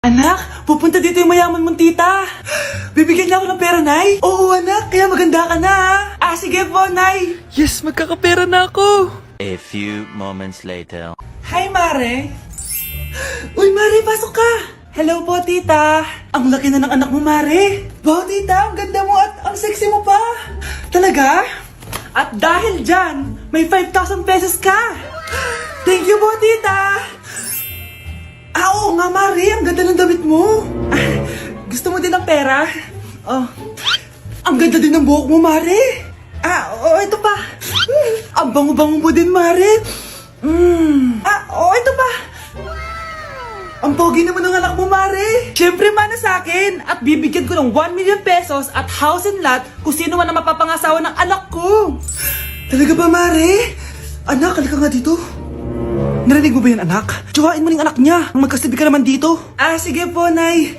Anak, pupunta dito yung mayaman mong tita. Bibigyan niya ako ng pera, Nay. Oo, anak, kaya maganda ka na. Sige po, Nay. Yes, magkakapera na ako. A few moments later. Hi, Mare. Uy, Mare, pasok ka. Hello po, tita. Ang laki na ng anak mo, Mare. Wow, tita, ang ganda mo at ang sexy mo pa. Talaga? At dahil dyan, may 5,000 pesos ka. Thank you po, tita. Oo nga, Mare, ang ganda ng damit mo. Gusto mo din ng pera? Oh, ang ganda din ng buhok mo, Mare. Ito pa. Ang bango-bango mo din, Mare. Ito pa. Ang pogi naman ng anak mo, Mare. Siyempre, mana sa akin. At bibigyan ko ng 1 million pesos at house and lot kung sino man ang mapapangasawa ng anak ko. Talaga ba, Mare? Anak, halika nga dito. Narinig mo ba yan, anak? Tsuhain mo ng anak niya. Ang magkasabi ka naman dito. Sige po, Nay.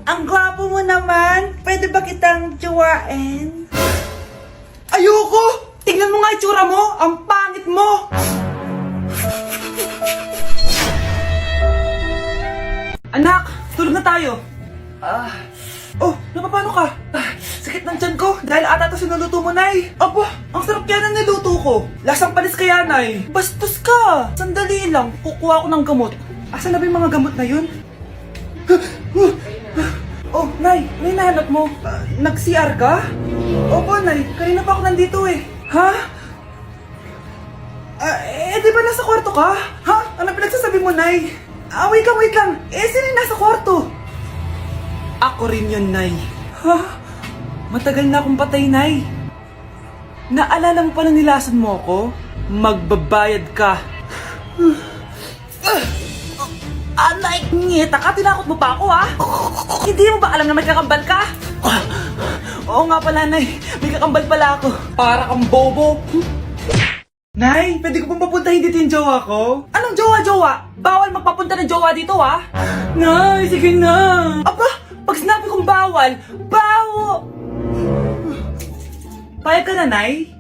Ang gwapo mo naman. Pwede ba kitang tsuhain? Ayoko! Tingnan mo nga itsura mo. Ang pangit mo. Anak, tulog na tayo. Napapano ka? Sakit ng tiyan ko dahil ata ito sinuluto mo, Nay. Aba, ang sarap kaya ng niluto ko. Lasang panis kaya, Nay. Bastos ka. Sandali lang, kukuha ko ng gamot. Asan na ba yung mga gamot na yun? Nay, ano yung nahanap mo? Nag-CR ka? Opo, Nay. Kanina pa ako nandito eh. Ha? Di ba nasa kwarto ka? Ha? Ano pinagsasabi mo, Nay? Wait lang. Sino yung nasa kwarto? Ako rin yun, Nay. Ha? Matagal na akong patay, Nay. Naalala mo pa na nilasan mo ako? Magbabayad ka. Nay, ngita ka, tinakot mo pa ako, ha? Hindi mo ba alam na may kakambal ka? Oo nga pala, Nay. May kakambal pala ako. Para kang bobo. Nay, pwede ko pong papuntahin dito yung jowa ko? Anong jowa? Bawal magpapunta ng jowa dito, ha? Nay, sige na. Aba, pag sinabi kong bawal, Payag ka na, Nay?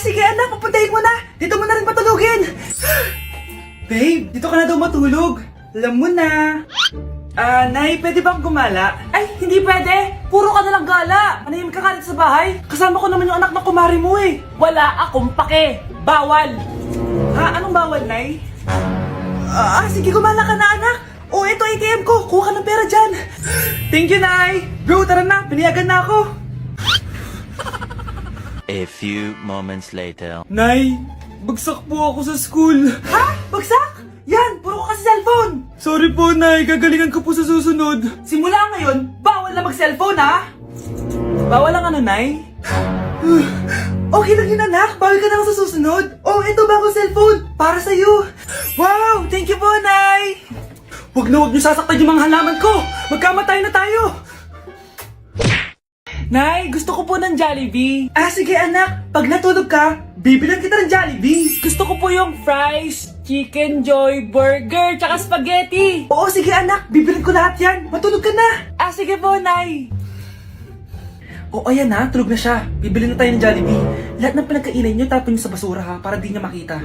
Sige anak, papuntahin mo na. Dito mo na rin patulugin. Babe, dito ka na daw matulog. Alam mo na. Nay, pwede bang gumala? Ay, hindi pwede. Puro ka na lang gala. Manahimik ka ka dito sa bahay. Kasama ko naman yung anak ng kumari mo eh. Wala akong pake. Bawal. Anong bawal, Nay? Sige, gumala ka na, anak. Ito ATM ko. Kuha ka ng pera dyan. Thank you, Nay. Bro, tara na. Piniyagan na ako. A few moments later. Nay, bagsak po ako sa school. Ha? Bagsak? Yan, puro ka kasi cellphone. Sorry po, Nay. Gagalingan ko po sa susunod. Simula ngayon, bawal na mag-cellphone, ha? Bawal lang ano, Nay? Okay lang yun, anak. Bawal ka na lang sa susunod. Ito bagong cellphone. Para sa'yo. Wow, thank you po, Nay. Huwag niyo sasaktan yung mga halaman ko. Magkamatay na tayo. Nay, gusto ko po ng Jollibee. Sige anak, pag natulog ka, bibilan kita ng Jollibee. Gusto ko po yung fries, chicken joy, burger, tsaka spaghetti. Oo, sige anak, bibilan ko lahat yan. Matulog ka na. Sige po, Nay. Ayan na, tulog na siya. Bibilin na tayo ng Jollibee. Lahat ng pinagkainan niyo, tapon niyo sa basura ha, para di niya makita.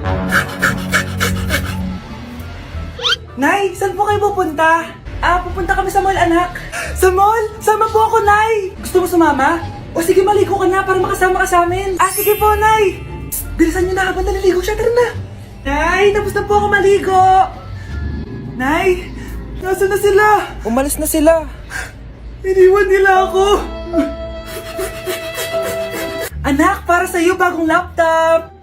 Nay, saan po kayo pupunta? Pupunta kami sa mall, anak. Sa mall? Sama po ako, Nay. Gusto mo sumama? Sige, maligo ka na para makasama ka sa amin. Sige po, Nay. Psst, bilisan niyo na habang naliligo siya. Tara na. Nay, tapos na po ako maligo. Nay, nasaan na sila? Umalis na sila. Iniwan nila ako. Anak, para sa'yo, bagong laptop.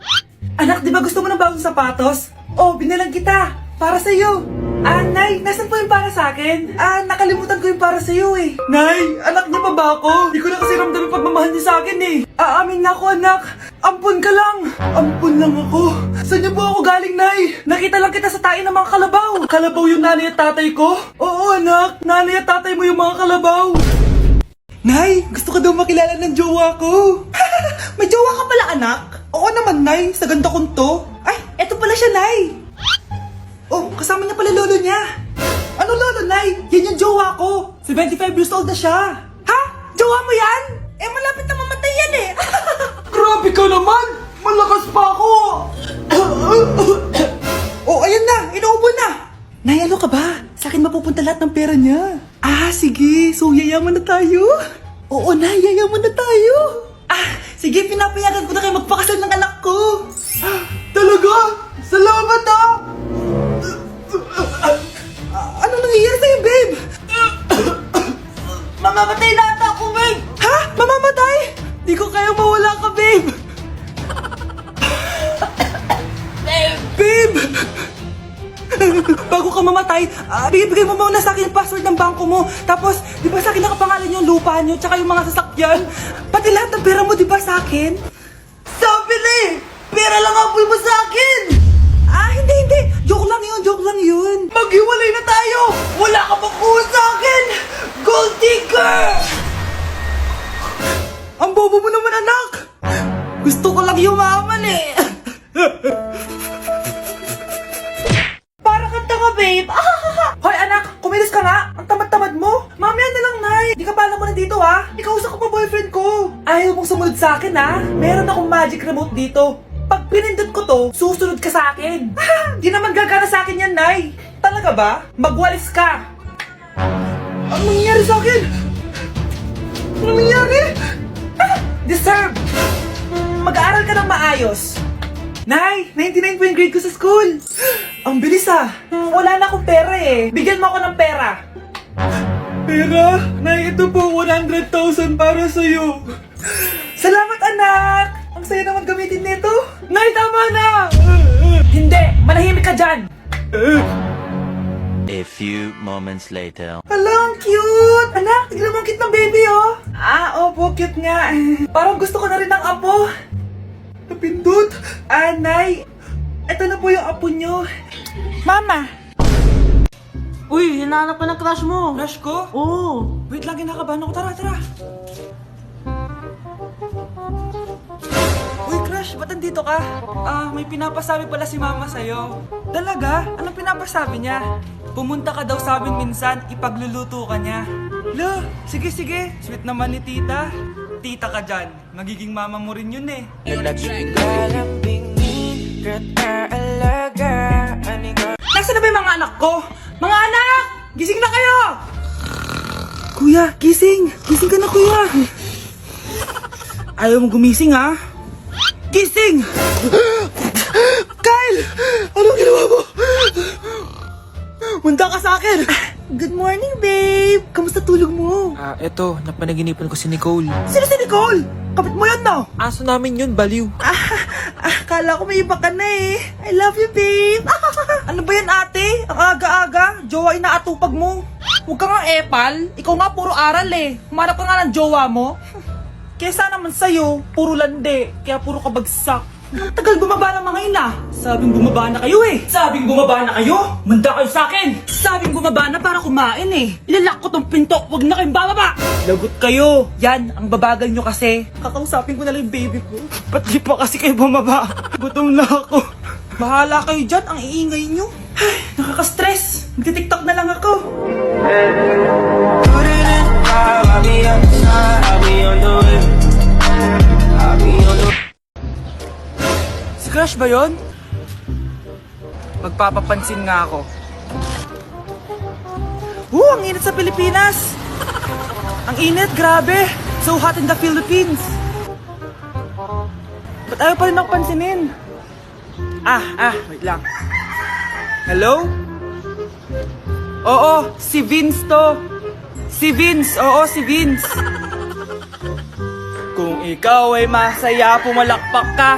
Anak, di ba gusto mo ng bagong sapatos? Binalang kita. Para sa'yo. Nay, nasan po yung para sa akin? Nakalimutan ko yung para sa'yo eh. Nay, anak niya pa ba ako? Hindi ko na kasi ramdam yung pagmamahal niya sa akin eh. Aamin na ako, anak. Ampun ka lang. Ampun lang ako. Saan niyo po ako galing, Nay? Nakita lang kita sa tayo ng mga kalabaw. Kalabaw yung nanay at tatay ko? Oo, anak. Nanay at tatay mo yung mga kalabaw. Nay, gusto ko daw makilala ng jowa ko. May jowa ka pala, anak? Oo naman, Nay. Sa ganda kong to. Ay, eto pala siya, Nay. Kasama niya pala lolo niya. Ano lolo, Nay? Yan yung jowa ko. 75 years old na siya. Ha? Jowa mo yan? Malapit na mamatay yan eh. Grabe ka naman. Malakas pa ako. Ayan na. Inuubo na. Nay, ano ka ba? Sa akin mapupunta lahat ng pera niya. Ah, sige. So, yayaman na tayo? Oo na, yayaman na tayo. Ah, sige, pinapayagan ko na kayo magpakasal ng anak ko. Ah, talaga? Salamat ah! Ano nangyayari sa'yo, babe? Mamamatay na ata ako, babe! Ha? Mamamatay? Di ko kayang mawala ka, babe! Babe! Bago ka mamatay, bigay mo muna sa akin yung password ng bangko mo. Tapos, di ba sa akin nakapangalan yung lupa nyo, tsaka yung mga sasakyan? Pati lahat ng pera mo, di ba sa akin? Sabi na eh! Pera lang apoy mo sa akin! Ah, hindi. Joke lang yun. Maghiwalay na tayo! Wala ka pang kuha sa akin! Gold digger! Ang bobo mo naman, anak! Gusto ko lang yumaman eh! Para kang tanga, babe! Hoy, anak! Kumilos ka nga! Ang tamad-tamad mo! Mamaya na lang, Nay! Di ka pala mo nandito, ha? Ikausap ko pa boyfriend ko! Ayaw mong sumunod sa akin, ha? Meron akong magic remote dito. Pag pinindot ko to, susunod ka sa akin. Di naman gagana sa akin yan, Nay. Talaga ba? Magwalis ka. Ano nangyayari sa akin? Ano nangyayari? Deserve. Mag-aaral ka ng maayos. Nay, 99 po yung grade ko sa school. Ang bilis ah. Wala na akong pera eh. Bigyan mo ako ng pera. Pera? Nay, ito po 100,000 para sa'yo. Salamat, anak. Ang saya naman gamitin nito. Nay, tama na! Hindi! Manahimik ka dyan! A few moments later. Hala, ang cute! Anak, tignan mo ang cute ng baby, oh! Ah, opo, cute nga. Parang gusto ko na rin ng apo. Napindot! Ah, Nay, ito na po yung apo nyo. Mama! Uy, hinahanap ka ng crush mo. Crush ko? Oo. Wait lang, kinakabahan ako. Tara. Uy, crush, ba't andito ka? Ah, may pinapasabi pala si mama sa'yo. Talaga? Anong pinapasabi niya? Pumunta ka daw sa amin minsan, ipagluluto ka niya. Lo, sige. Sweet naman ni tita. Tita ka dyan. Magiging mama mo rin yun eh. Nasaan na ba yung mga anak ko? Mga anak! Gising na kayo! Kuya, gising! Gising ka na, kuya! Ayaw mo gumising, ha? Gising! Kyle! Anong ginawa mo? Munda ka sa akin! Good morning, babe! Kamusta tulog mo? Eto, napanaginipan ko si Nicole. Sino si Nicole? Kapit mo yan, no? Aso namin yun, baliw. Kala ko may iba ka na eh. I love you, babe. Ano ba yan, ate? Ang aga-aga. Jowa inaatupag mo. Huwag ka nga epal. Ikaw nga puro aral eh. Humanap ka nga ng jowa mo. Kesa naman sa'yo, puro lande. Kaya puro kabagsak. Ang tagal bumaba ng mga ina. Sabing bumaba na kayo eh. Sabing bumaba na kayo. Manda kayo sa akin. Sabing bumaba na para kumain eh. Ilalak ko tong pinto. Huwag na kayong bababa. Lagot kayo. Yan, ang babagal nyo kasi. Kakausapin ko na lang yung baby ko. Ba't di pa kasi kayo bumaba? Gutom na ako. Bahala kayo dyan. Ang iingay nyo. Ay, nakaka-stress. Magti-tiktok na lang ako. Si Crush ba yun? Magpapapansin nga ako. Ang init sa Pilipinas! Ang init, grabe! So hot in the Philippines! Ba't ayaw pa rin ako pansinin? Wait lang. Hello? Oo, si Vince to. Si Vince, oo, si Vince. Kung ikaw ay masaya, pumalakpak ka.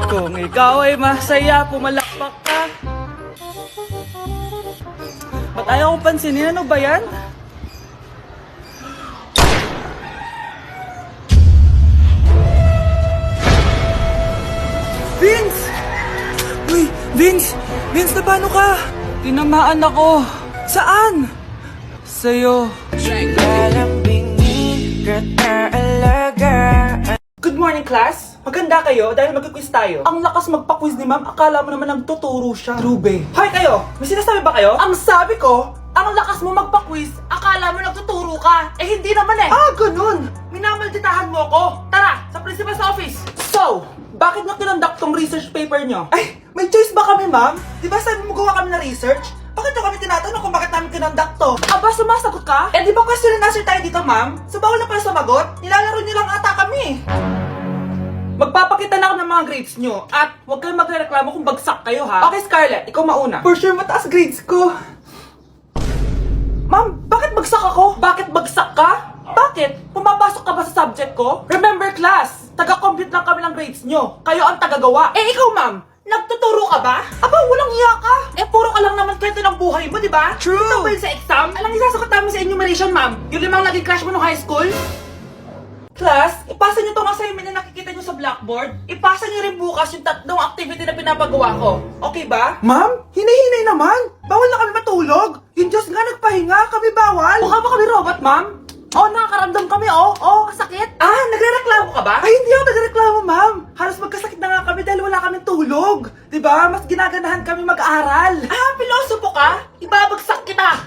Kung ikaw ay masaya, pumalakpak ka. Ba't ayaw kong pansinin? Ano ba yan? Vince! Uy, Vince! Vince, na paano ka? Tinamaan ako. Saan? Sa'yo. Good morning, class. Maganda kayo dahil mag-quiz tayo. Ang lakas magpa-quiz ni ma'am, akala mo naman nagtuturo siya. Trube. Hoy kayo, may sinasabi ba kayo? Ang sabi ko, ang lakas mo magpa-quiz, akala mo nagtuturo ka. Eh hindi naman eh. Ganun. Minamalditahan mo ako. Tara, sa principal's office. So, bakit nyo kinonduct tong research paper nyo? Ay, may choice ba kami, ma'am? Di ba sabi mo gawa kami na research? Bakit nyo kami tinatanong kung bakit namin kinonduct to? Aba, sumasagot ka? Eh, di ba question and answer tayo dito, ma'am? So, bawal na pala sumagot? Nilalaro nyo lang ata kami. Magpapakita na ako ng mga grades nyo. At huwag kayong magreklamo kung bagsak kayo, ha? Okay, Scarlett, ikaw mauna. For sure, mataas grades ko. Ma'am, bakit bagsak ako? Bakit bagsak ka? Bakit? Pumapasok ka ba sa subject ko? Remember class, taga-compute lang kami ng grades nyo. Kayo ang tagagawa. Eh, ikaw, ma'am, nagtuturo ka ba? Aba, walang iya ka. Eh, puro ka lang naman kwento ng buhay mo, di ba? True. Ito ba yun sa exam? Alang isasagot namin sa enumeration, ma'am. Yung 5 naging crush mo nung high school? Class, ipasa nyo tong assignment na nakikita nyo sa blackboard. Ipasa nyo rin bukas yung 3 activity na pinapagawa ko. Okay ba? Ma'am, hinay-hinay naman. Bawal na kami matulog. Yung Diyos nga nagpahinga, kami bawal. Mukha ba kami robot, ma'am? Oo, nakakaramdam kami, oo, kasakit. Ah, nagre-reklamo ka ba? Ay, hindi ako nagre-reklamo, ma'am. Halos magkasakit na nga kami dahil wala kaming tulog. Diba? Mas ginaganahan kami mag-aral. Ah, pilosopo ka? Ibabagsak kita.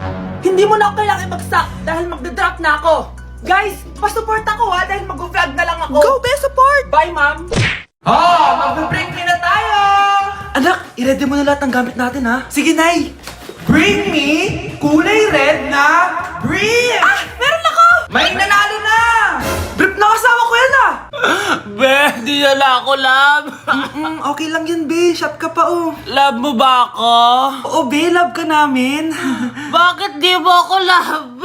Hindi mo na ako kailangang ibagsak dahil magdadrop na ako. Guys, pa-support ako ha dahil mag-vlog na lang ako. Go, be support! Bye, ma'am. Oh, mag-break me na tayo! Anak, i-ready mo na lahat ng gamit natin ha. Sige, Nay. Bring me kulay red na brief! Ah, meron ako! May nanalo na! Brief na kasama ko yan ah! Be, di na ako, love. Okay lang yan, be. Shop ka pa oh. Love mo ba ako? Oo, be. Love ka namin. Bakit di mo ako love?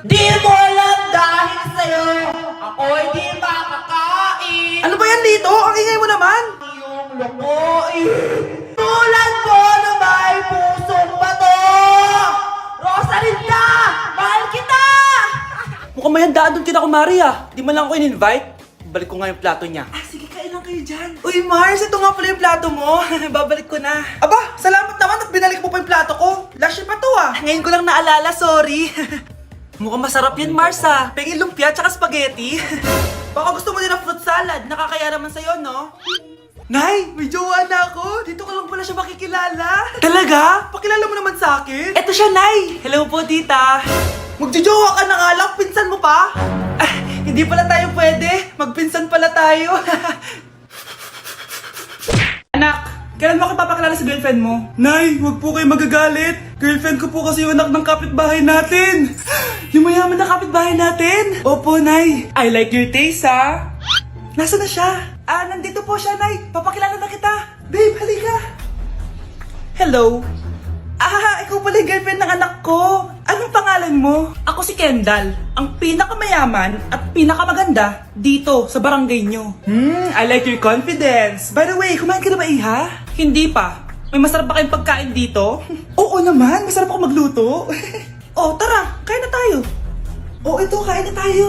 Di mo alam dahil sa'yo ako'y di makakain. Ano ba yan dito? Ang ingay mo naman. Yung lukuin. Tulad mo na may pusong bato. Rosalinda! Mahal kita! Mukhang may handaan doon kina kumari ah. Di man lang ako in-invite. Balik ko nga yung plato niya. Ah, sige, kain lang kayo dyan. Uy, Mars, ito nga pala yung plato mo. Babalik ko na. Aba, salamat naman at binalik mo pa yung plato ko. Last year pa to ah. Ngayon ko lang naalala, sorry. Mukhang masarap yan, Mars ah. Pengin lumpia tsaka spaghetti. Baka gusto mo din ng fruit salad. Nakakaya naman sa'yo, no? Nay, may jowa na ako. Dito ko lang pala siya makikilala. Talaga? Pakilala mo naman sa akin. Eto siya, Nay. Hello po, tita. Magjojowa ka na nga lang. Pinsan mo pa? Ah, hindi pala tayo pwede. Magpinsan pala tayo. Anak, kailan mo ako papakilala sa girlfriend mo? Nay, wag po kayo magagalit. Girlfriend ko po kasi yung anak ng kapitbahay natin. Yung mayaman na kapitbahay natin. Opo, Nay. I like your taste, ha? Nasaan na siya? Ah, nandito po siya, Nay. Papakilala na kita. Babe, halika. Hello. Ah, ikaw pala yung girlfriend ng anak ko. Anong pangalan mo? Ako si Kendall, ang pinakamayaman at pinakamaganda dito sa barangay nyo. I like your confidence. By the way, kumain ka na ba, Iha? Hindi pa. May masarap ba kayong pagkain dito? Oo naman, masarap ako magluto. Oh, tara, kain na tayo. Oh, ito, kain na tayo.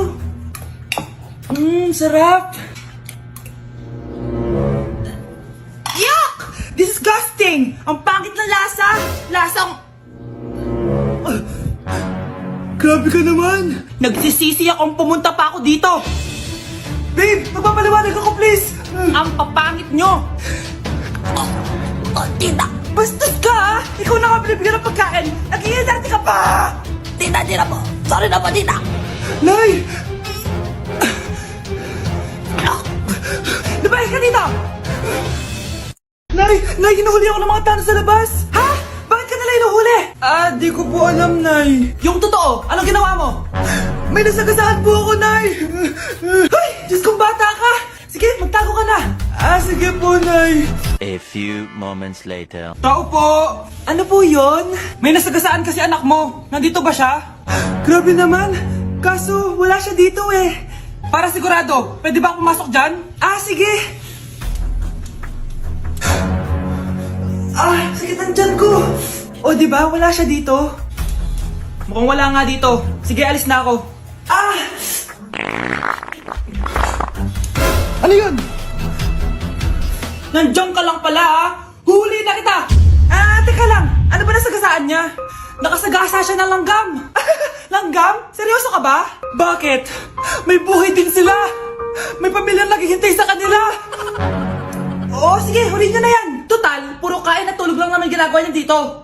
Sarap. Yuck! Disgusting! Ang pangit na lasa! Lasang... Grabe ka naman! Nagsisisi akong pumunta pa ako dito! Babe, magpapaliwanag ako please! Ang papangit nyo! Tita! Bastos ka! Ikaw na nga binibigyan ng pagkain! Nag-iinarte ka pa! Tita, po! Sorry na po, tita! Nay! Lumayas ka dito! Nay, hinuhuli ako ng mga tano sa labas! Ha? Bakit ka nila hinuhuli? Ah, di ko po alam, Nay. Yung totoo, anong ginawa mo? May nasagasaan po ako, Nay! Ay, Diyos kong bata ka! Sige, magtago ka na! Ah, sige po, Nay. A few moments later. Tao po! Ano po yon? May nasagasaan kasi anak mo. Nandito ba siya? Grabe naman. Kaso, wala siya dito eh. Para sigurado, pwede ba ako pumasok dyan? Ah, sige. Ah, sakit ang tiyan ko. O, di ba? Wala siya dito. Mukhang wala nga dito. Sige, alis na ako. Ah! Ano yun? Nandiyan ka lang pala, ah! Huli na kita! Ah, teka lang. Ano ba nasagasaan niya? Nakasagasa siya ng langgam. Langgam? Seryoso ka ba? Bakit? May buhay din sila. May pamilyang naghihintay sa kanila. Oo, sige, huli niyo na yan. Total, puro kain at tulog lang naman ginagawa niya dito.